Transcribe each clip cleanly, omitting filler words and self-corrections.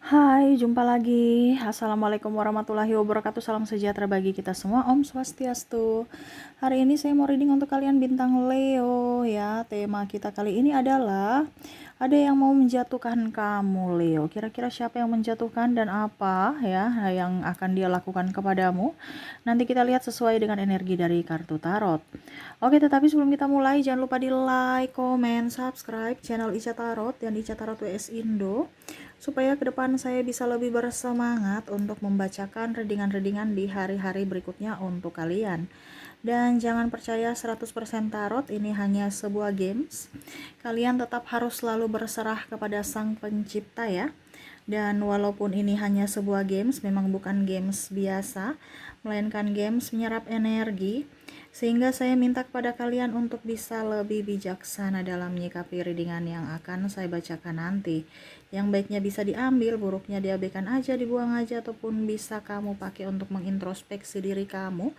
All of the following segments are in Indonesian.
Hai, jumpa lagi. Assalamualaikum warahmatullahi wabarakatuh. Salam sejahtera bagi kita semua. Om Swastiastu. Hari ini saya mau reading untuk kalian bintang Leo ya. Tema kita kali ini adalah ada yang mau menjatuhkan kamu, Leo. Kira-kira siapa yang menjatuhkan dan apa ya yang akan dia lakukan kepadamu? Nanti kita lihat sesuai dengan energi dari kartu tarot. Oke, tetapi sebelum kita mulai jangan lupa di like, comment, subscribe channel Ica Tarot dan Ica Tarot WS Indo, supaya ke depan saya bisa lebih bersemangat untuk membacakan readingan-readingan di hari-hari berikutnya untuk kalian. Dan jangan percaya 100% tarot ini hanya sebuah games. Kalian tetap harus selalu berserah kepada Sang Pencipta ya. Dan walaupun ini hanya sebuah games, memang bukan games biasa, melainkan games menyerap energi, sehingga saya minta kepada kalian untuk bisa lebih bijaksana dalam menyikapi readingan yang akan saya bacakan nanti. Yang baiknya bisa diambil, buruknya diabaikan aja, dibuang aja, ataupun bisa kamu pakai untuk mengintrospeksi diri kamu,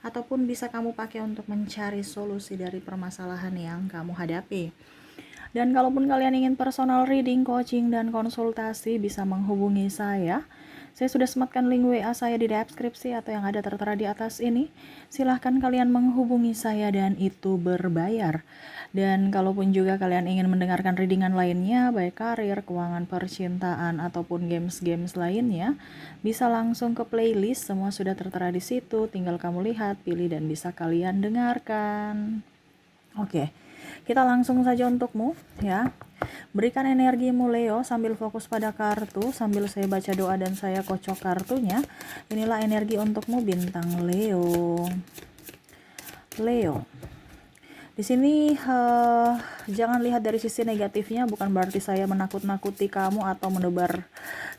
ataupun bisa kamu pakai untuk mencari solusi dari permasalahan yang kamu hadapi. Dan kalaupun kalian ingin personal reading, coaching, dan konsultasi, bisa menghubungi saya. Saya sudah sematkan link WA saya di deskripsi atau yang ada tertera di atas ini. Silahkan kalian menghubungi saya dan itu berbayar. Dan kalaupun juga kalian ingin mendengarkan readingan lainnya, baik karir, keuangan, percintaan, ataupun games-games lainnya, bisa langsung ke playlist, semua sudah tertera di situ. Tinggal kamu lihat, pilih, dan bisa kalian dengarkan. Oke, kita langsung saja untukmu ya. Berikan energimu Leo sambil fokus pada kartu, sambil saya baca doa dan saya kocok kartunya. Inilah energi untukmu bintang Leo. Leo. Di sini jangan lihat dari sisi negatifnya, bukan berarti saya menakut-nakuti kamu atau menebar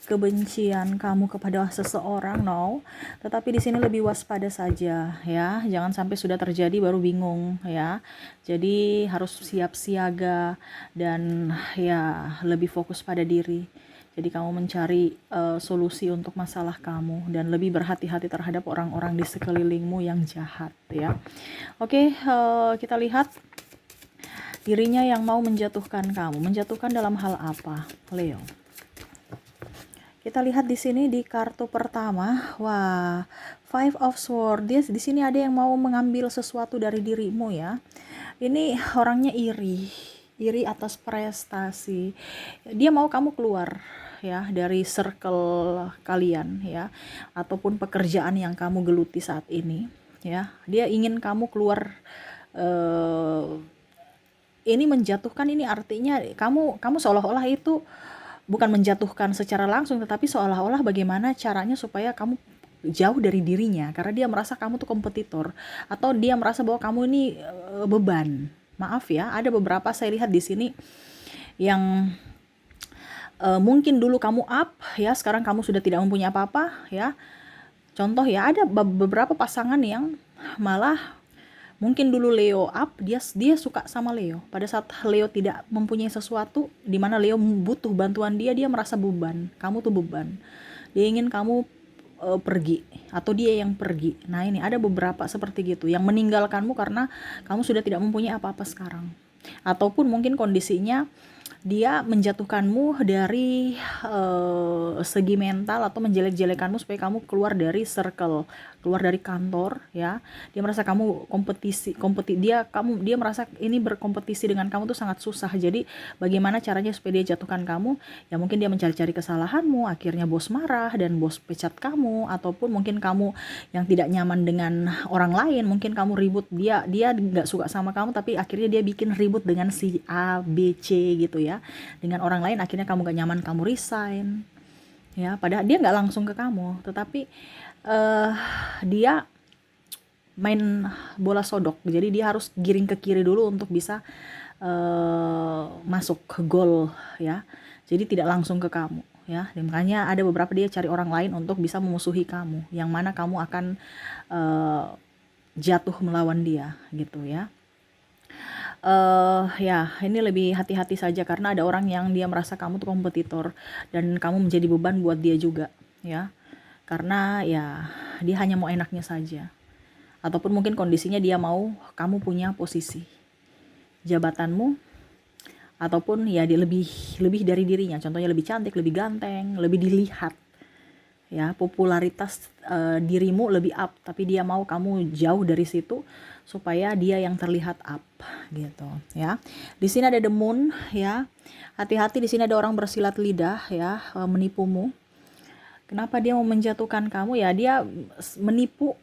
kebencian kamu kepada seseorang, no. Tetapi di sini lebih waspada saja ya. Jangan sampai sudah terjadi baru bingung ya. Jadi harus siap siaga dan ya lebih fokus pada diri. Jadi kamu mencari solusi untuk masalah kamu dan lebih berhati-hati terhadap orang-orang di sekelilingmu yang jahat ya. Oke, kita lihat dirinya yang mau menjatuhkan kamu. Menjatuhkan dalam hal apa, Leo? Kita lihat di sini di kartu pertama. Wah, Five of Swords. Dia di sini ada yang mau mengambil sesuatu dari dirimu ya. Ini orangnya iri atas prestasi. Dia mau kamu keluar ya dari circle kalian ya, ataupun pekerjaan yang kamu geluti saat ini ya. Dia ingin kamu keluar. Ini menjatuhkan, ini artinya kamu seolah-olah itu bukan menjatuhkan secara langsung, tetapi seolah-olah bagaimana caranya supaya kamu jauh dari dirinya, karena dia merasa kamu tuh kompetitor, atau dia merasa bahwa kamu ini beban. Maaf ya, ada beberapa saya lihat di sini yang mungkin dulu kamu up ya, sekarang kamu sudah tidak mempunyai apa-apa ya. Contoh ya, ada beberapa pasangan yang malah mungkin dulu Leo up, dia suka sama Leo. Pada saat Leo tidak mempunyai sesuatu, di mana Leo butuh bantuan dia merasa beban. Kamu tuh beban. Dia ingin kamu pergi, atau dia yang pergi. Nah ini ada beberapa seperti gitu, yang meninggalkanmu karena kamu sudah tidak mempunyai apa-apa sekarang. Ataupun mungkin kondisinya dia menjatuhkanmu dari segi mental, atau menjelek-jelekanmu supaya kamu keluar dari circle, keluar dari kantor ya. Dia merasa kamu dia merasa ini berkompetisi dengan kamu tuh sangat susah. Jadi bagaimana caranya supaya dia jatuhkan kamu? Ya mungkin dia mencari-cari kesalahanmu, akhirnya bos marah dan bos pecat kamu, ataupun mungkin kamu yang tidak nyaman dengan orang lain, mungkin kamu ribut, dia nggak suka sama kamu tapi akhirnya dia bikin ribut dengan si A B C gitu ya, dengan orang lain, akhirnya kamu gak nyaman, kamu resign ya. Padahal dia nggak langsung ke kamu, tetapi dia main bola sodok, jadi dia harus giring ke kiri dulu untuk bisa masuk ke gol ya. Jadi tidak langsung ke kamu ya. Dan makanya ada beberapa dia cari orang lain untuk bisa memusuhi kamu, yang mana kamu akan jatuh melawan dia gitu ya. Ya ini lebih hati-hati saja, karena ada orang yang dia merasa kamu tuh kompetitor dan kamu menjadi beban buat dia juga ya. Karena ya dia hanya mau enaknya saja, ataupun mungkin kondisinya dia mau kamu punya posisi jabatanmu, ataupun ya dia lebih dari dirinya, contohnya lebih cantik, lebih ganteng, lebih dilihat, ya popularitas dirimu lebih up, tapi dia mau kamu jauh dari situ supaya dia yang terlihat up gitu ya. Di sini ada the moon ya, hati-hati, di sini ada orang bersilat lidah ya, menipumu. Kenapa dia mau menjatuhkan kamu ya, dia menipu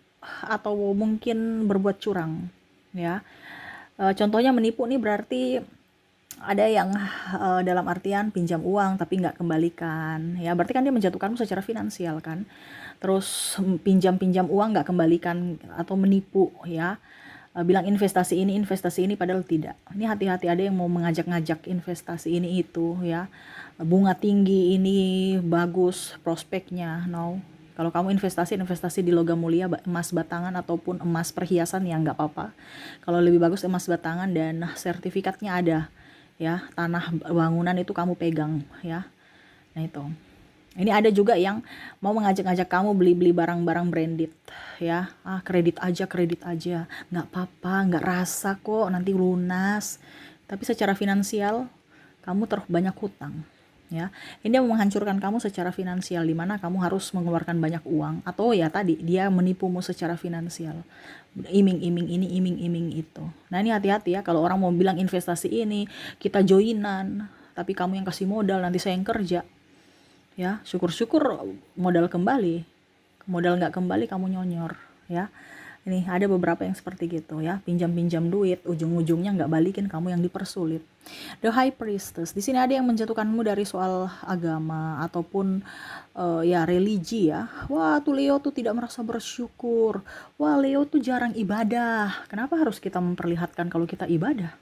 atau mungkin berbuat curang ya. Contohnya menipu nih berarti ada yang dalam artian pinjam uang tapi nggak kembalikan ya, berarti kan dia menjatuhkanmu secara finansial kan. Terus pinjam uang nggak kembalikan atau menipu ya. Bilang investasi ini padahal tidak. Ini hati-hati, ada yang mau mengajak-ngajak investasi ini itu ya. Bunga tinggi ini bagus prospeknya, no. Kalau kamu investasi di logam mulia, emas batangan ataupun emas perhiasan ya nggak apa-apa. Kalau lebih bagus emas batangan dan sertifikatnya ada ya, tanah bangunan itu kamu pegang ya. Nah itu. Ini ada juga yang mau mengajak-ngajak kamu beli-beli barang-barang branded ya. Kredit aja, nggak apa-apa, nggak rasa kok, nanti lunas. Tapi secara finansial kamu terus banyak hutang ya. Ini mau menghancurkan kamu secara finansial, di mana kamu harus mengeluarkan banyak uang, atau ya tadi dia menipumu secara finansial, iming-iming ini, iming-iming itu. Nah ini hati-hati ya, kalau orang mau bilang investasi ini kita joinan, tapi kamu yang kasih modal, nanti saya yang kerja ya. Syukur-syukur modal nggak kembali kamu nyonyor ya. Ini ada beberapa yang seperti gitu ya, pinjam duit, ujung-ujungnya nggak balikin, kamu yang dipersulit. The High Priestess, di sini ada yang menjatuhkanmu dari soal agama ataupun ya religi ya. Wah tuh Leo tuh tidak merasa bersyukur, wah Leo tuh jarang ibadah. Kenapa harus kita memperlihatkan kalau kita ibadah?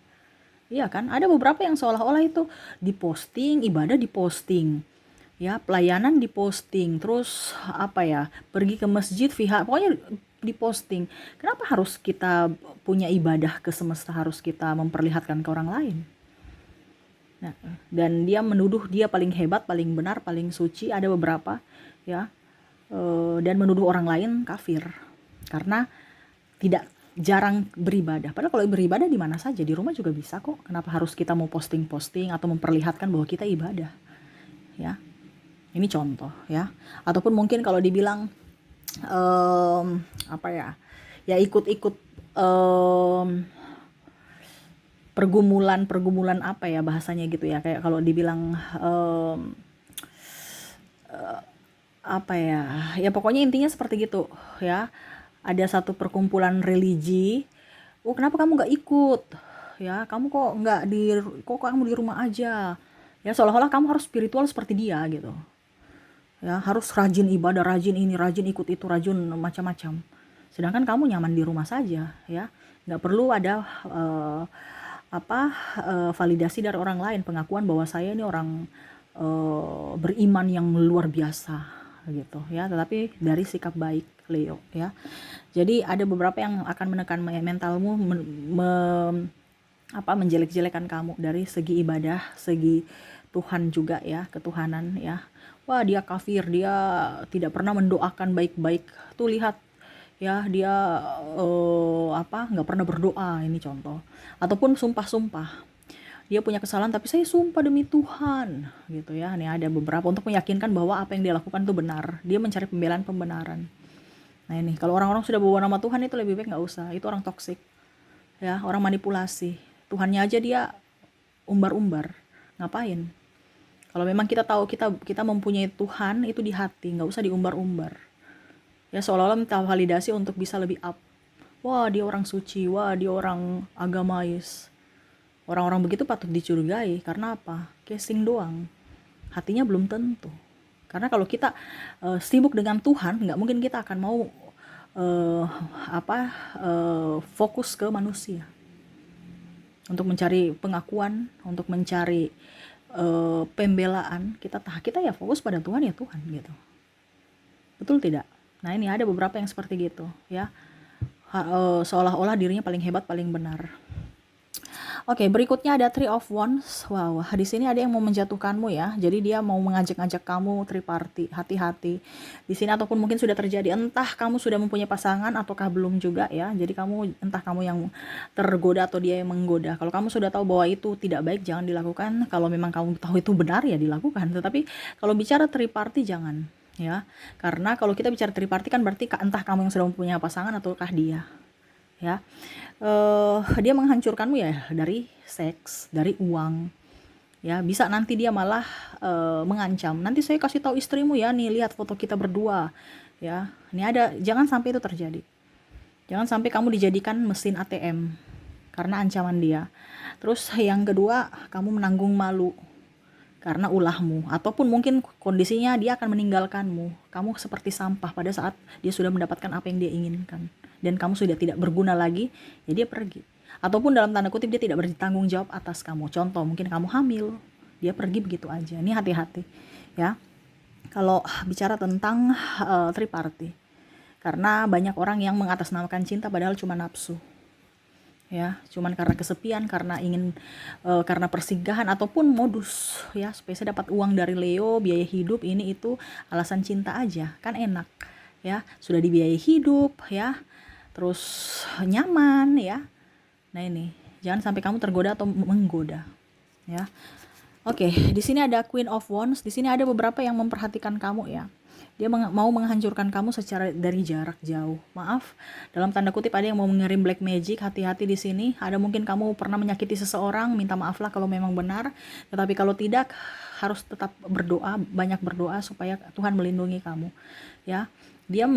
Iya kan, ada beberapa yang seolah-olah itu diposting, ibadah diposting ya, pelayanan diposting, terus apa ya, pergi ke masjid pokoknya diposting. Kenapa harus kita punya ibadah ke semesta, harus kita memperlihatkan ke orang lain? Nah, dan dia menuduh dia paling hebat, paling benar, paling suci, ada beberapa ya, dan menuduh orang lain kafir karena tidak jarang beribadah. Padahal kalau beribadah di mana saja, di rumah juga bisa kok. Kenapa harus kita mau posting atau memperlihatkan bahwa kita ibadah ya? Ini contoh ya. Ataupun mungkin kalau dibilang apa ya, ya ikut-ikut pergumulan apa ya bahasanya gitu ya, kayak kalau dibilang apa ya, ya pokoknya intinya seperti gitu ya. Ada satu perkumpulan religi, kenapa kamu nggak ikut ya, kamu kok kamu di rumah aja ya, seolah-olah kamu harus spiritual seperti dia gitu ya, harus rajin ibadah, rajin ini, rajin ikut itu, rajin macam-macam. Sedangkan kamu nyaman di rumah saja ya, nggak perlu ada validasi dari orang lain, pengakuan bahwa saya ini orang beriman yang luar biasa gitu ya, tetapi dari sikap baik Leo ya. Jadi ada beberapa yang akan menekan mentalmu, menjelek-jelekan kamu dari segi ibadah, segi Tuhan juga ya, ketuhanan ya. Wah dia kafir, dia tidak pernah mendoakan baik-baik. Tuh lihat ya, dia nggak pernah berdoa, ini contoh. Ataupun sumpah-sumpah, dia punya kesalahan tapi saya sumpah demi Tuhan gitu ya. Ini ada beberapa untuk meyakinkan bahwa apa yang dia lakukan itu benar. Dia mencari pembenaran. Nah ini kalau orang-orang sudah bawa nama Tuhan itu lebih baik nggak usah. Itu orang toksik ya, orang manipulasi. Tuhannya aja dia umbar-umbar, ngapain? Kalau memang kita tahu kita mempunyai Tuhan itu di hati, nggak usah diumbar-umbar. Ya seolah-olah minta validasi untuk bisa lebih up. Wah dia orang suci, wah dia orang agamais. Orang-orang begitu patut dicurigai. Karena apa? Casing doang. Hatinya belum tentu. Karena kalau kita sibuk dengan Tuhan, nggak mungkin kita akan mau fokus ke manusia. Untuk mencari pengakuan, untuk mencari pembelaan, kita ya fokus pada Tuhan ya Tuhan gitu. Betul tidak? Nah ini ada beberapa yang seperti gitu ya, seolah-olah dirinya paling hebat, paling benar. Oke, berikutnya ada Three of Wands. Wow, di sini ada yang mau menjatuhkanmu ya. Jadi dia mau mengajak-ngajak kamu triparty. Hati-hati. Di sini ataupun mungkin sudah terjadi. Entah kamu sudah mempunyai pasangan ataukah belum juga ya. Jadi entah kamu yang tergoda atau dia yang menggoda. Kalau kamu sudah tahu bahwa itu tidak baik, jangan dilakukan. Kalau memang kamu tahu itu benar ya dilakukan. Tetapi kalau bicara triparty jangan ya. Karena kalau kita bicara triparty kan berarti entah kamu yang sudah mempunyai pasangan ataukah dia. Ya, dia menghancurkanmu ya dari seks, dari uang, ya bisa nanti dia malah mengancam, nanti saya kasih tahu istrimu ya, nih lihat foto kita berdua, ya ini ada, jangan sampai itu terjadi, jangan sampai kamu dijadikan mesin ATM karena ancaman dia. Terus yang kedua, kamu menanggung malu karena ulahmu, ataupun mungkin kondisinya dia akan meninggalkanmu, kamu seperti sampah pada saat dia sudah mendapatkan apa yang dia inginkan dan kamu sudah tidak berguna lagi, ya dia pergi. Ataupun dalam tanda kutip dia tidak bertanggung jawab atas kamu. Contoh, mungkin kamu hamil, dia pergi begitu aja. Ini hati-hati ya kalau bicara tentang triparty, karena banyak orang yang mengatasnamakan cinta padahal cuma nafsu ya, cuman karena kesepian, karena ingin karena persinggahan ataupun modus ya, supaya saya dapat uang dari Leo, biaya hidup ini itu, alasan cinta aja kan enak ya, sudah dibiayai hidup ya, terus nyaman ya. Nah ini jangan sampai kamu tergoda atau menggoda ya. Oke, di sini ada Queen of Wands. Di sini ada beberapa yang memperhatikan kamu ya. Dia mau menghancurkan kamu secara dari jarak jauh. Maaf, dalam tanda kutip ada yang mau mengirim black magic. Hati-hati di sini. Ada mungkin kamu pernah menyakiti seseorang, minta maaflah kalau memang benar. Tetapi kalau tidak, harus tetap berdoa, banyak berdoa supaya Tuhan melindungi kamu. Ya. Dia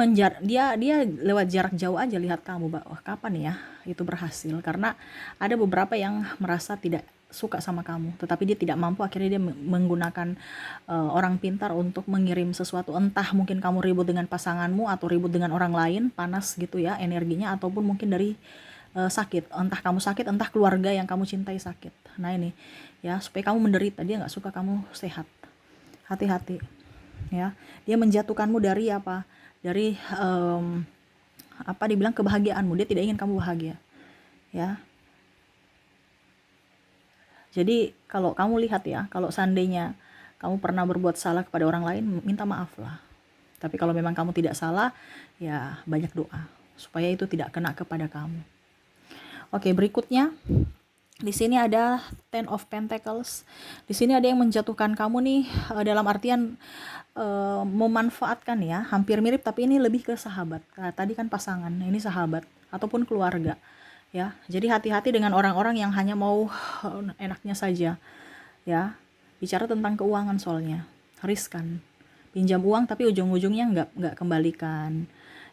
lewat jarak jauh aja lihat kamu, wah kapan ya itu berhasil, karena ada beberapa yang merasa tidak suka sama kamu, tetapi dia tidak mampu, akhirnya dia menggunakan orang pintar untuk mengirim sesuatu, entah mungkin kamu ribut dengan pasanganmu atau ribut dengan orang lain, panas gitu ya energinya, ataupun mungkin dari sakit, entah kamu sakit, entah keluarga yang kamu cintai sakit. Nah ini ya, supaya kamu menderita, dia nggak suka kamu sehat. Hati-hati ya, dia menjatuhkanmu dari apa, dari dibilang kebahagiaanmu, dia tidak ingin kamu bahagia ya. Jadi kalau kamu lihat ya, kalau seandainya kamu pernah berbuat salah kepada orang lain, minta maaf lah. Tapi kalau memang kamu tidak salah, ya banyak doa supaya itu tidak kena kepada kamu. Oke, berikutnya di sini ada Ten of Pentacles. Di sini ada yang menjatuhkan kamu nih, dalam artian memanfaatkan ya, hampir mirip tapi ini lebih ke sahabat. Nah, tadi kan pasangan, ini sahabat ataupun keluarga. Ya, jadi hati-hati dengan orang-orang yang hanya mau enaknya saja ya. Bicara tentang keuangan soalnya riskan, pinjam uang tapi ujung-ujungnya nggak kembalikan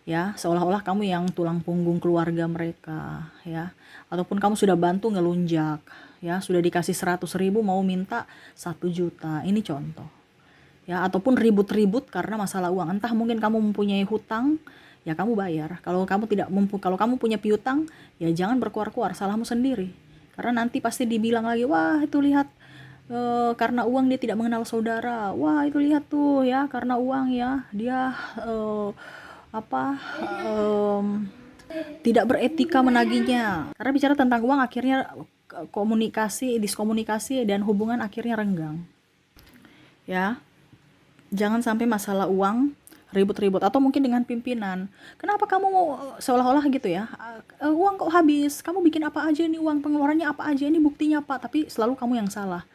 ya, seolah-olah kamu yang tulang punggung keluarga mereka ya, ataupun kamu sudah bantu ngelunjak ya, sudah dikasih 100.000 mau minta 1 juta, ini contoh ya, ataupun ribut-ribut karena masalah uang, entah mungkin kamu mempunyai hutang ya kamu bayar. Kalau kamu punya piutang, ya jangan berkuar-kuar, salahmu sendiri. Karena nanti pasti dibilang lagi, wah itu lihat karena uang dia tidak mengenal saudara. Wah itu lihat tuh ya, karena uang ya dia tidak beretika menagihnya. Karena bicara tentang uang akhirnya diskomunikasi dan hubungan akhirnya renggang. Ya, jangan sampai masalah uang ribut-ribut, atau mungkin dengan pimpinan, kenapa kamu mau seolah-olah gitu ya, uang kok habis, kamu bikin apa aja ini, uang pengeluarannya apa aja ini, buktinya apa, tapi selalu kamu yang salah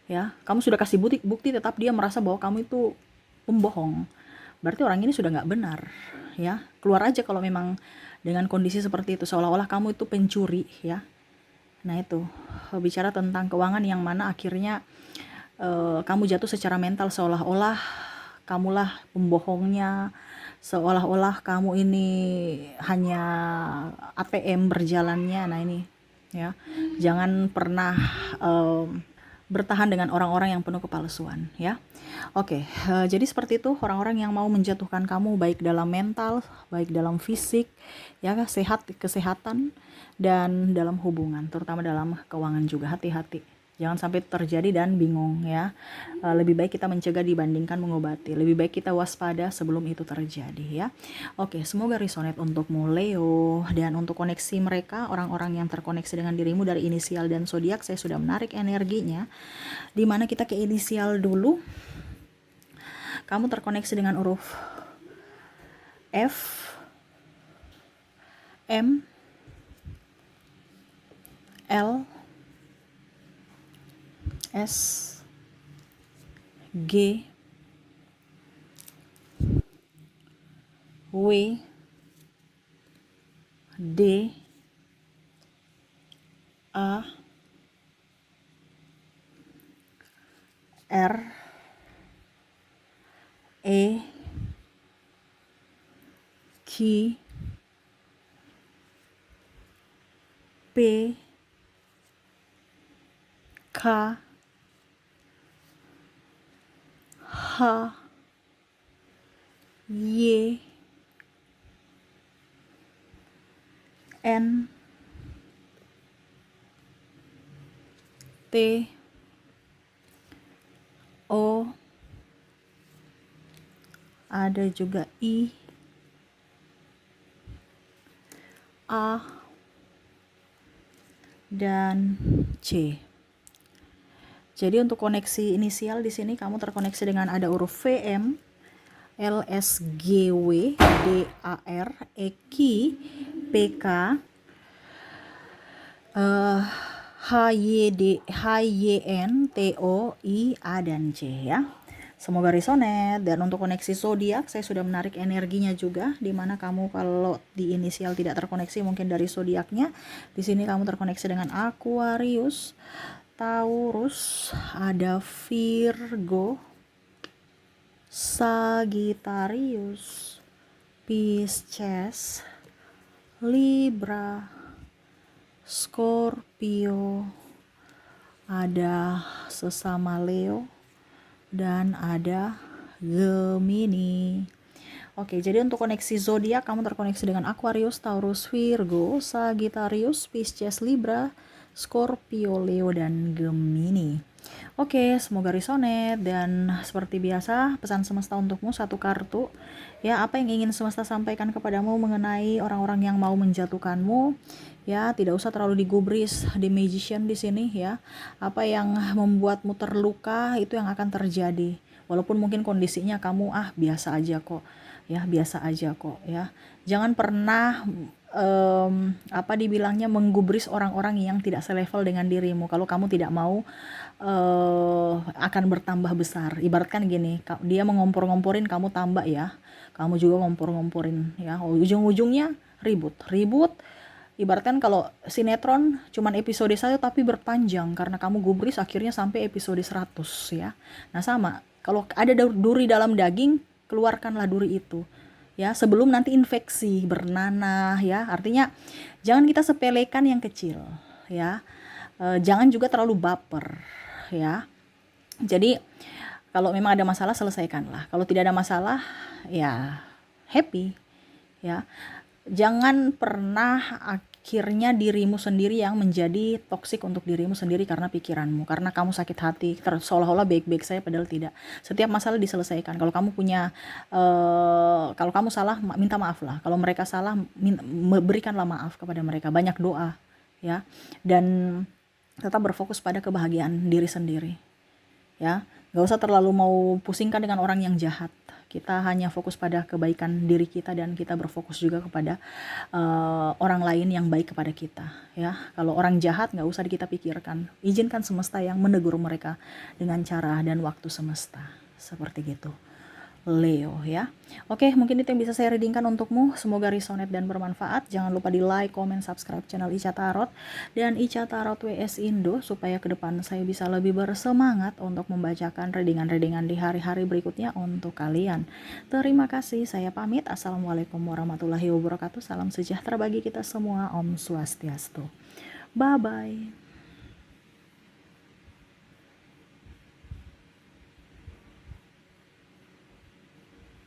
ya, kamu sudah kasih bukti tetap dia merasa bahwa kamu itu pembohong, berarti orang ini sudah nggak benar ya, keluar aja kalau memang dengan kondisi seperti itu, seolah-olah kamu itu pencuri ya. Nah itu bicara tentang keuangan yang mana akhirnya kamu jatuh secara mental, seolah-olah kamulah pembohongnya, seolah-olah kamu ini hanya ATM berjalannya. Nah ini ya, jangan pernah bertahan dengan orang-orang yang penuh kepalsuan ya. Oke, jadi seperti itu orang-orang yang mau menjatuhkan kamu, baik dalam mental, baik dalam fisik ya, kesehatan dan dalam hubungan, terutama dalam keuangan juga, hati-hati Jangan sampai terjadi dan bingung ya. Lebih baik kita mencegah dibandingkan mengobati. Lebih baik kita waspada sebelum itu terjadi ya. Oke, semoga resonate untukmu Leo. Dan untuk koneksi mereka, orang-orang yang terkoneksi dengan dirimu dari inisial dan zodiak, saya sudah menarik energinya. Dimana kita ke inisial dulu. Kamu terkoneksi dengan huruf F, M, L, S, G, W, D, A, R, E, Q, P, K, H, Y, N, T, O, ada juga I, A, dan C. Jadi untuk koneksi inisial di sini kamu terkoneksi dengan ada huruf VM, LSGW, DAR, EQ, PK, HYN, TO, I, A, dan C ya. Semoga resonate. Dan untuk koneksi zodiak saya sudah menarik energinya juga, dimana kamu kalau di inisial tidak terkoneksi mungkin dari zodiaknya. Di sini kamu terkoneksi dengan Aquarius, Taurus, ada Virgo, Sagittarius, Pisces, Libra, Scorpio, ada sesama Leo, dan ada Gemini. Oke, jadi untuk koneksi zodiak kamu terkoneksi dengan Aquarius, Taurus, Virgo, Sagittarius, Pisces, Libra, Scorpio, Leo, dan Gemini. Oke, semoga resonate. Dan seperti biasa pesan semesta untukmu satu kartu ya. Apa yang ingin semesta sampaikan kepadamu mengenai orang-orang yang mau menjatuhkanmu ya, tidak usah terlalu digubris di magician di sini ya. Apa yang membuatmu terluka itu yang akan terjadi, walaupun mungkin kondisinya kamu biasa aja kok ya, biasa aja kok ya. Jangan pernah dibilangnya menggubris orang-orang yang tidak selevel dengan dirimu. Kalau kamu tidak mau akan bertambah besar. Ibaratkan gini, dia mengompor-ngomporin, kamu tambah ya, kamu juga ngompor-ngomporin ya, ujung-ujungnya ribut. Ibaratkan kalau sinetron cuman episode 1 tapi berpanjang karena kamu gubris akhirnya sampai episode 100 ya. Nah sama, kalau ada duri dalam daging, keluarkanlah duri itu ya, sebelum nanti infeksi bernanah ya. Artinya jangan kita sepelekan yang kecil ya. Jangan juga terlalu baper ya. Jadi kalau memang ada masalah selesaikanlah. Kalau tidak ada masalah ya happy ya. Jangan pernah akhirnya dirimu sendiri yang menjadi toksik untuk dirimu sendiri karena pikiranmu, karena kamu sakit hati seolah-olah baik-baik saya padahal tidak. Setiap masalah diselesaikan. Kalau kamu punya kalau kamu salah minta maaf lah, kalau mereka salah berikanlah maaf kepada mereka, banyak doa ya, dan tetap berfokus pada kebahagiaan diri sendiri ya. Gak usah terlalu mau pusingkan dengan orang yang jahat. Kita hanya fokus pada kebaikan diri kita, dan kita berfokus juga kepada orang lain yang baik kepada kita ya. Kalau orang jahat gak usah kita pikirkan, izinkan semesta yang menegur mereka dengan cara dan waktu semesta, seperti gitu Leo ya. Oke, mungkin itu yang bisa saya readingkan untukmu. Semoga resonate dan bermanfaat. Jangan lupa di like, comment, subscribe channel Ica Tarot dan Ica Tarot WS Indo, supaya ke depan saya bisa lebih bersemangat untuk membacakan readingan-readingan di hari-hari berikutnya untuk kalian. Terima kasih, saya pamit. Assalamualaikum warahmatullahi wabarakatuh. Salam sejahtera bagi kita semua. Om Swastiastu. Bye bye.